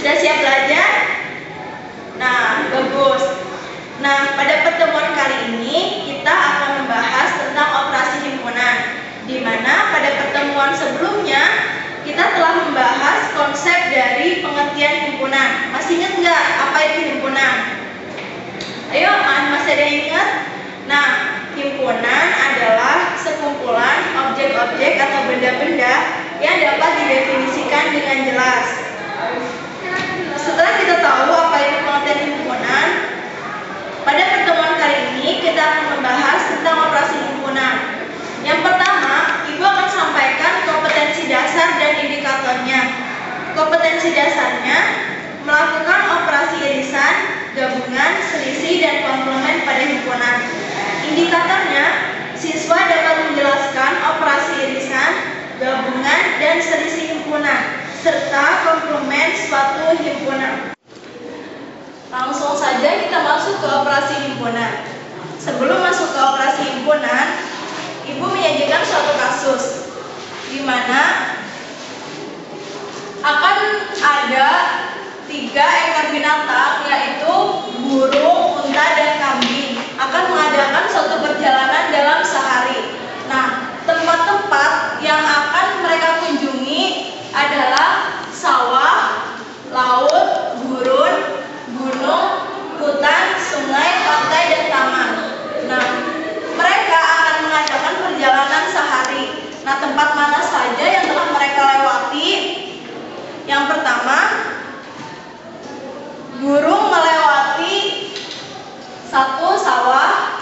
Sudah siap belajar? Nah, bagus. Nah, pada pertemuan kali ini kita akan membahas tentang operasi himpunan, di mana pada pertemuan sebelumnya kita telah membahas konsep dari pengertian himpunan. Masih ingat nggak apa itu himpunan? Ayo, masih ada yang ingat? Nah, himpunan adalah sekumpulan objek-objek atau benda-benda yang dapat didefinisikan dengan jelas. Setelah kita tahu apa itu pengertian himpunan, pada pertemuan kali ini kita akan membahas tentang operasi himpunan. Yang pertama, Ibu akan sampaikan kompetensi dasar dan indikatornya. Kompetensi dasarnya melakukan operasi irisan, gabungan, selisih, dan komplement pada himpunan. Indikatornya, siswa dapat menjelaskan operasi irisan, gabungan, dan selisih himpunan, serta komplement suatu himpunan. Langsung saja kita masuk ke operasi himpunan. Sebelum masuk ke operasi himpunan, Ibu menyajikan suatu kasus di mana akan ada 3 ekor binatang, yaitu burung, unta, dan kambing, akan mengadakan suatu perjalanan dalam sehari. Nah, tempat-tempat yang akan mereka kunjungi adalah sawah, laut, gurun, gunung, hutan, sungai, pantai, dan taman. Nah, mereka akan mengadakan perjalanan sehari. Nah, tempat mana saja yang telah mereka lewati? Yang pertama, burung melewati 1 sawah,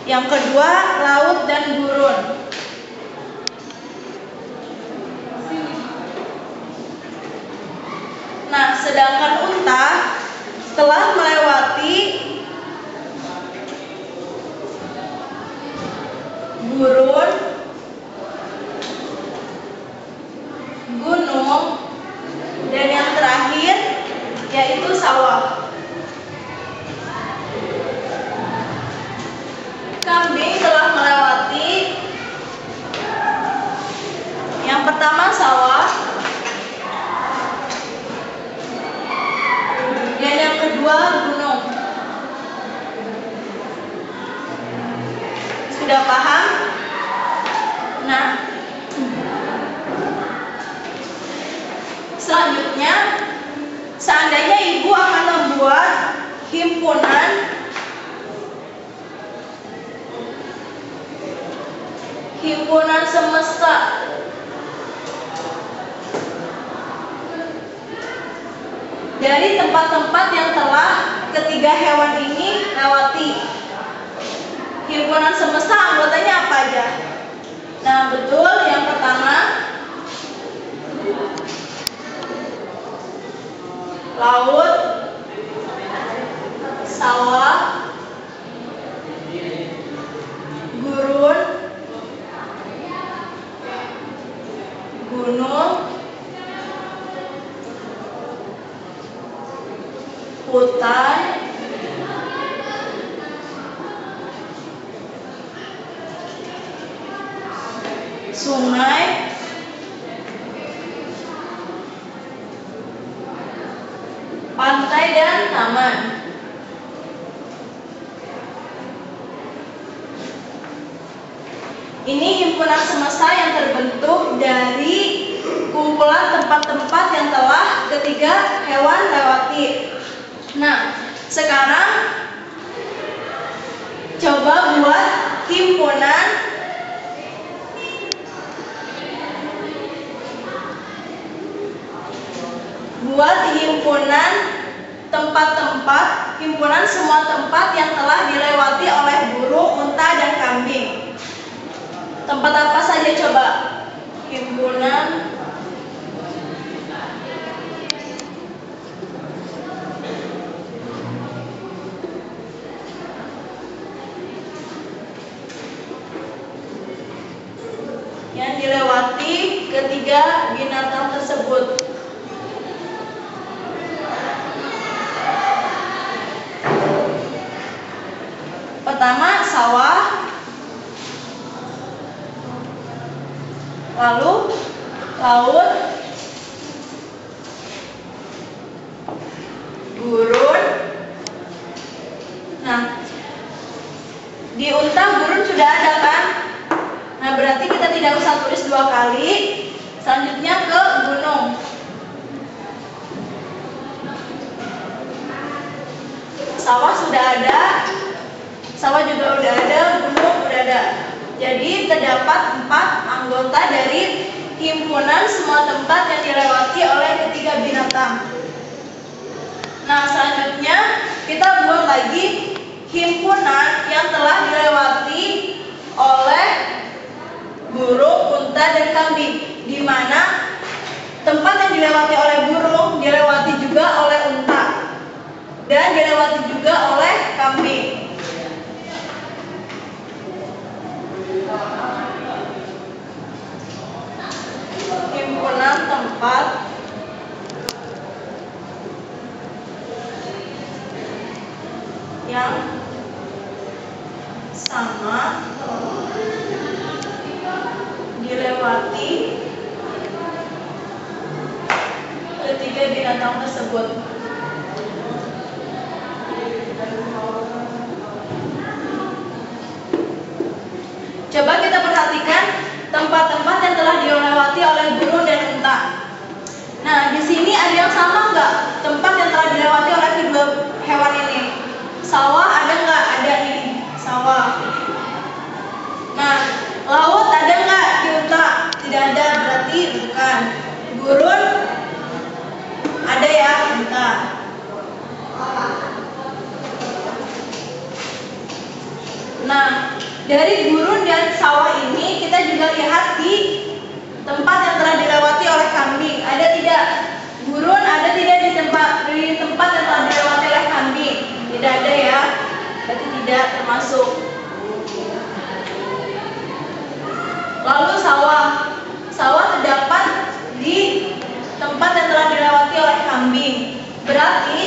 yang kedua laut dan gurun. Nah, sedangkan unta telah melewati gurun, gunung, dan yang terakhir yaitu sawah. Kambing telah melewati yang pertama sawah, dan yang kedua gunung. Sudah paham? Nah, selanjutnya, seandainya Ibu akan membuat himpunan semesta dari tempat-tempat yang telah ketiga hewan ini lewati. Himpunan semesta anggotanya apa aja? Nah, betul, yang pertama laut, sawah, gurun, gunung, hutan, sungai, pantai, dan taman. Ini himpunan semesta yang terbentuk dari kumpulan tempat-tempat yang telah ketiga hewan lewati. Nah, sekarang coba buat himpunan tempat-tempat, himpunan semua tempat yang telah dilewati oleh burung, unta, dan kambing. Tempat apa saja coba? Himpunan yang dilewati ketiga binatang tersebut. Pertama, sawah, lalu laut, gurun. Nah, di unta gurun sudah ada kan? Nah, berarti kita tidak usah tulis 2 kali. Selanjutnya ke gunung. Sawah sudah ada, sawah juga udah ada, gunung udah ada. Jadi terdapat 4 anggota dari himpunan semua tempat yang dilewati oleh ketiga binatang. Nah, selanjutnya kita buat lagi himpunan yang telah dilewati oleh burung, unta, dan kambing, di mana tempat yang dilewati oleh burung dilewati juga oleh unta dan dilewati juga oleh kambing. Himpunan tempat yang sama dilewati ketiga binatang tersebut. Coba kita perhatikan tempat-tempat yang telah dilewati oleh burung dan unta. Nah, di sini ada yang sama nggak tempat yang telah dilewati oleh kedua hewan ini? Sawah ada nggak? Ada nih, sawah. Nah, laut ada nggak di unta? Tidak ada, berarti bukan. Gurun ada ya, unta. Nah, dari gurun dan sawah ini kita juga lihat di tempat yang telah dilewati oleh kambing. Ada tidak? Gurun ada tidak di tempat yang telah dilewati oleh kambing? Tidak ada ya, berarti tidak termasuk. Lalu sawah terdapat di tempat yang telah dilewati oleh kambing. Berarti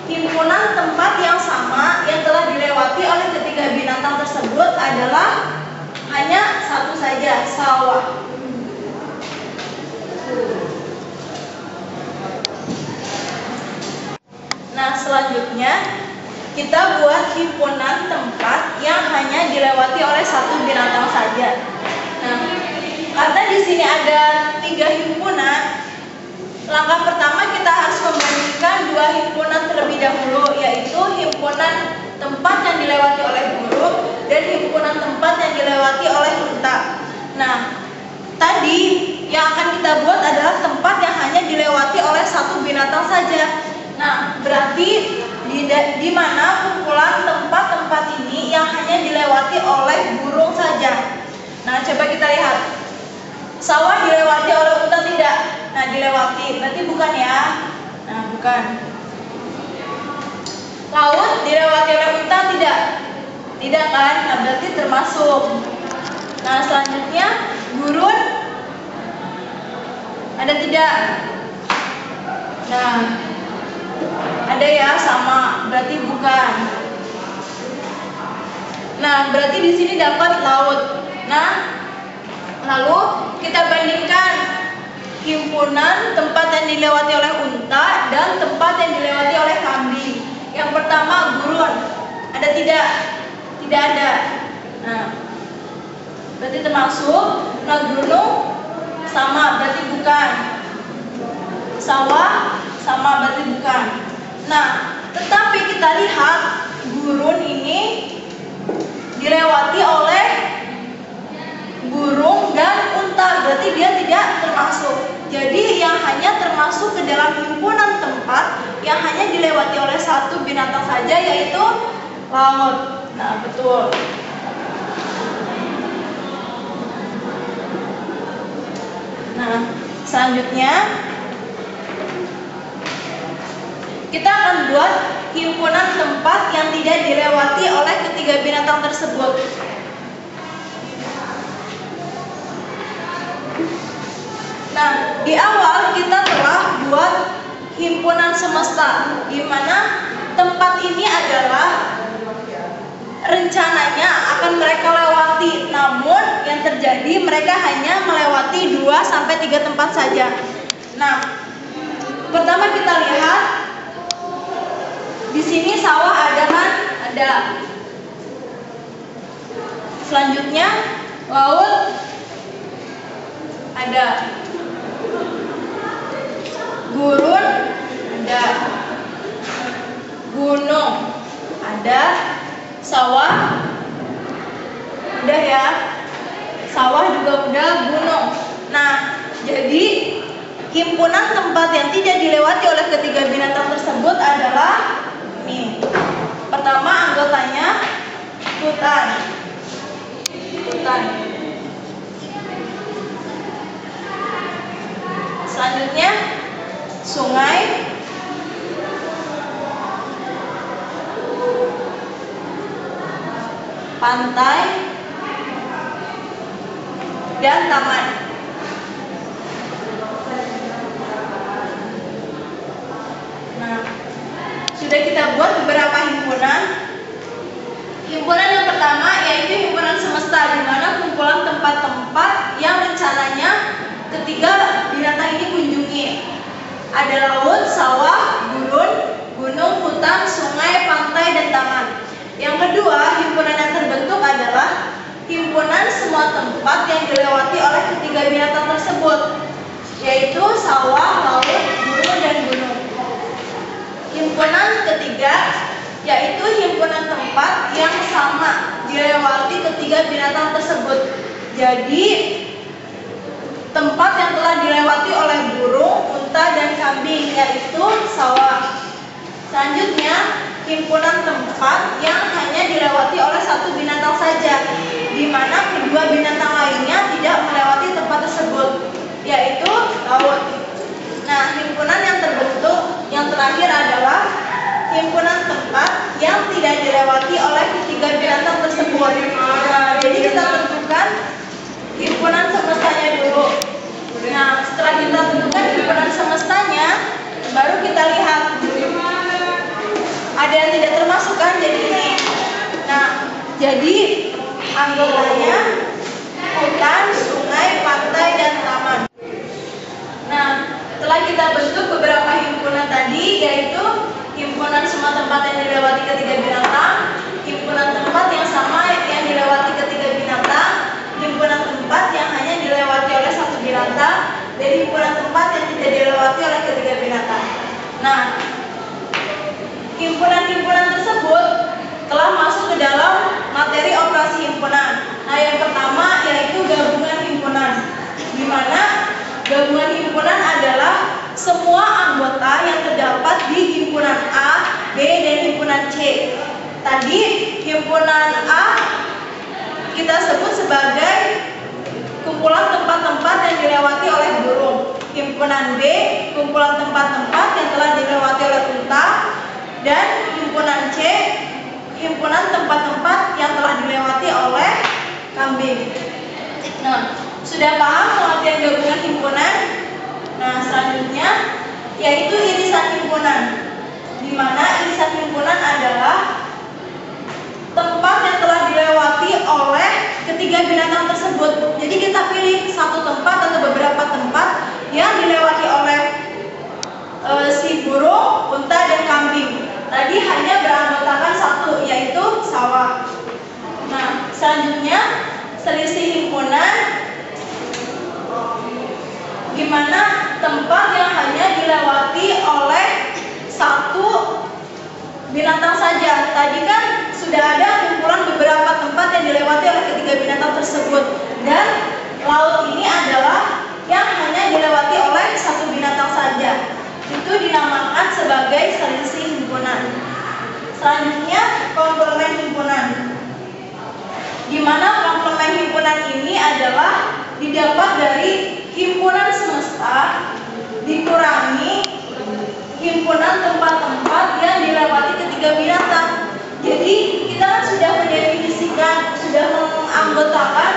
himpunan tempat yang sama yang telah dilewati oleh ketiga binatang tersebut adalah hanya satu saja, sawah. Nah, selanjutnya kita buat himpunan tempat yang hanya dilewati oleh satu binatang saja. Nah, karena di sini ada 3 himpunan, langkah pertama kita harus membandingkan 2 himpunan terlebih dahulu, yaitu himpunan tempat yang dilewati oleh burung dan himpunan tempat yang dilewati oleh unta. Nah, tadi yang akan kita buat adalah tempat yang hanya dilewati oleh satu binatang saja. Nah, berarti di mana kumpulan tempat-tempat ini yang hanya dilewati oleh burung saja. Nah, coba kita lihat. Sawah dilewati oleh unta tidak? Nah, dilewati, berarti bukan ya? Nah, bukan. Laut dilewati oleh unta tidak? Tidak kan? Nah, berarti termasuk. Nah, selanjutnya gurun ada tidak? Nah, ada ya, sama, berarti bukan. Nah, berarti di sini dapat laut. Nah, lalu kita bandingkan himpunan tempat yang dilewati oleh unta dan tempat yang dilewati oleh kambing. Yang pertama gurun, ada tidak? Tidak ada. Nah, berarti termasuk. Nah, gunung sama, berarti bukan. Sawah sama, berarti bukan. Nah, tetapi kita lihat gurun ini dilewati oleh burung dan unta, berarti dia tidak termasuk. Jadi yang hanya termasuk ke dalam himpunan tempat yang hanya dilewati oleh satu binatang saja, yaitu laut. Nah, betul. Nah, selanjutnya kita akan buat himpunan tempat yang tidak dilewati oleh ketiga binatang tersebut. Nah, di awal kita telah buat himpunan semesta, di mana tempat ini adalah rencananya akan mereka lewati, namun yang terjadi mereka hanya melewati 2-3 tempat saja. Nah, pertama kita lihat di sini sawah ada. Selanjutnya laut ada. Gurun ada. Gunung ada. Sawah udah ya. Sawah juga udah, gunung. Nah, jadi himpunan tempat yang tidak dilewati oleh ketiga binatang tersebut adalah ini. Pertama anggotanya hutan. Selanjutnya sungai, pantai, dan taman. Nah, sudah kita buat beberapa himpunan. Himpunan yang pertama yaitu himpunan semesta, di mana kumpulan tempat-tempat yang rencananya ketiga binatang ini kunjungi. Ada laut, sawah, gunung, hutan, sungai, pantai, dan taman. Yang kedua, himpunan yang terbentuk adalah himpunan semua tempat yang dilewati oleh ketiga binatang tersebut, yaitu sawah, laut, gunung, dan gunung. Himpunan ketiga yaitu himpunan tempat yang sama dilewati ketiga binatang tersebut. Jadi tempat yang telah dilewati oleh burung, unta, dan kambing, yaitu sawah. Selanjutnya himpunan tempat yang hanya dilewati oleh satu binatang saja, di mana kedua binatang lainnya tidak melewati tempat tersebut, yaitu laut. Nah, himpunan yang terbentuk yang terakhir adalah himpunan tempat yang tidak dilewati oleh ketiga binatang tersebut. Jadi kita tentukan himpunan semestanya dulu. Nah, setelah kita tentukan himpunan semestanya, baru kita lihat ada yang tidak termasuk kan, jadi ini. Nah, jadi anggotanya hutan, sungai, pantai, dan taman. Nah, setelah kita bentuk beberapa himpunan tadi, yaitu himpunan semua tempat yang dilewati ketiga binatang, himpunan tempat yang sama yang dilewati ketiga binatang, himpunan tempat yang hanya dilewati oleh satu binatang, dan himpunan tempat yang tidak dilewati oleh ketiga binatang. Nah, himpunan-himpunan tersebut telah masuk ke dalam materi operasi himpunan. Nah, yang pertama yaitu gabungan himpunan, di mana gabungan himpunan adalah semua anggota yang terdapat di himpunan A, B, dan himpunan C. Tadi himpunan A kita sebut sebagai kumpulan tempat-tempat yang dilewati oleh burung. Himpunan B, kumpulan tempat-tempat yang telah dilewati oleh unta. Dan himpunan C, himpunan tempat-tempat yang telah dilewati oleh kambing. Nah, sudah paham pengertian gabungan himpunan? Nah, selanjutnya yaitu irisan himpunan, di mana irisan himpunan adalah tempat yang telah dilewati oleh ketiga binatang tersebut. Jadi kita pilih satu tempat atau beberapa tempat yang dilewati oleh si burung, unta, dan kambing. Tadi hanya beranggotakan satu, yaitu sawah. Nah, selanjutnya selisih himpunan, di mana tempat yang hanya dilewati oleh satu binatang saja. Tadi kan sudah ada kumpulan beberapa tempat yang dilewati oleh ketiga binatang tersebut, dan laut ini adalah yang hanya dilewati oleh satu binatang saja. Itu dinamakan sebagai selisih himpunan. Selanjutnya komplemen himpunan, di mana komplemen himpunan ini adalah didapat dari himpunan semesta dikurangi himpunan tempat-tempat yang dilewati ketiga binatang. Jadi kita kan sudah mendefinisikan, sudah menganggotakan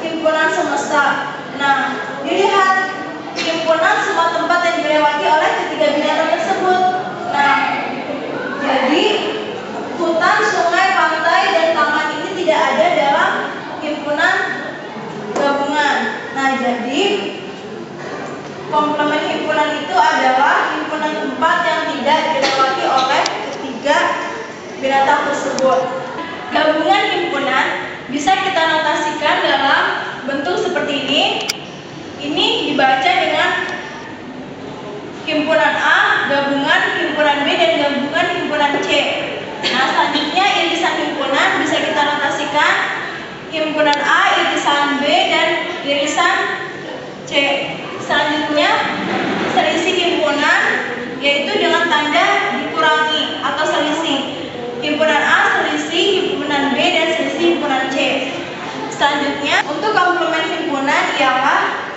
himpunan semesta. Nah, dilihat himpunan semua tempat yang dilewati oleh ketiga binatang tersebut. Nah, jadi hutan, sungai, pantai, dan taman jadi komplement himpunan itu adalah himpunan tempat yang tidak dilewati oleh ketiga binatang tersebut. Gabungan himpunan bisa kita notasikan dalam bentuk seperti ini. Ini dibaca dengan himpunan A, gabungan himpunan B, dan gabungan himpunan C. Nah, selanjutnya irisan himpunan bisa kita notasikan himpunan A, irisan B, dan irisan C. Selanjutnya selisih himpunan, yaitu dengan tanda dikurangi atau selisih. Himpunan A selisih himpunan B dan selisih himpunan C. Selanjutnya untuk komplement himpunan ialah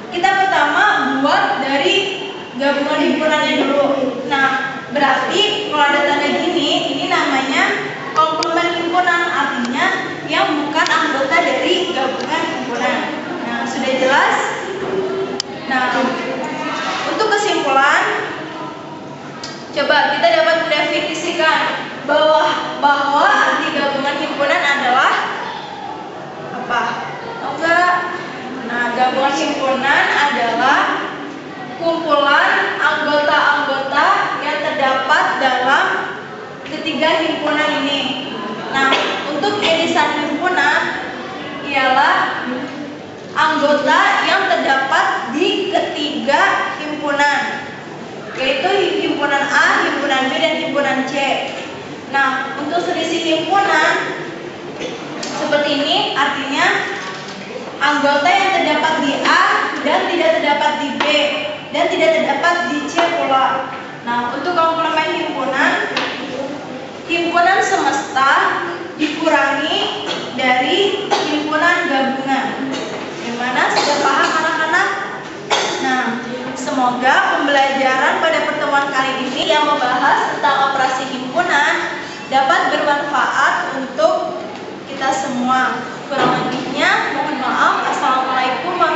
kita pertama buat dari gabungan himpunannya dulu. Nah, berarti kalau ada tanda gini, ini namanya komplement himpunan, artinya yang bukan anggota dari gabungan himpunan. Nah, sudah jelas? Nah, untuk kesimpulan, coba kita dapat mendefinisikan bahwa arti gabungan himpunan adalah apa? Enggak. Nah, gabungan himpunan adalah kumpulan anggota-anggota yang terdapat dalam ketiga himpunan ini. Nah, untuk irisan himpunan ialah anggota yang terdapat di ketiga himpunan, yaitu himpunan A, himpunan B, dan himpunan C. Nah, untuk selisih himpunan seperti ini, artinya anggota yang terdapat di A dan tidak terdapat di B dan tidak terdapat di C pula. Nah, untuk komplement himpunan, himpunan semesta dikurangi dari himpunan gabungan. Gimana? Sudah paham anak-anak? Nah, semoga pembelajaran pada pertemuan kali ini yang membahas tentang operasi himpunan dapat bermanfaat untuk kita semua. Kurang lebihnya mohon maaf. Assalamualaikum warahmatullahi wabarakatuh.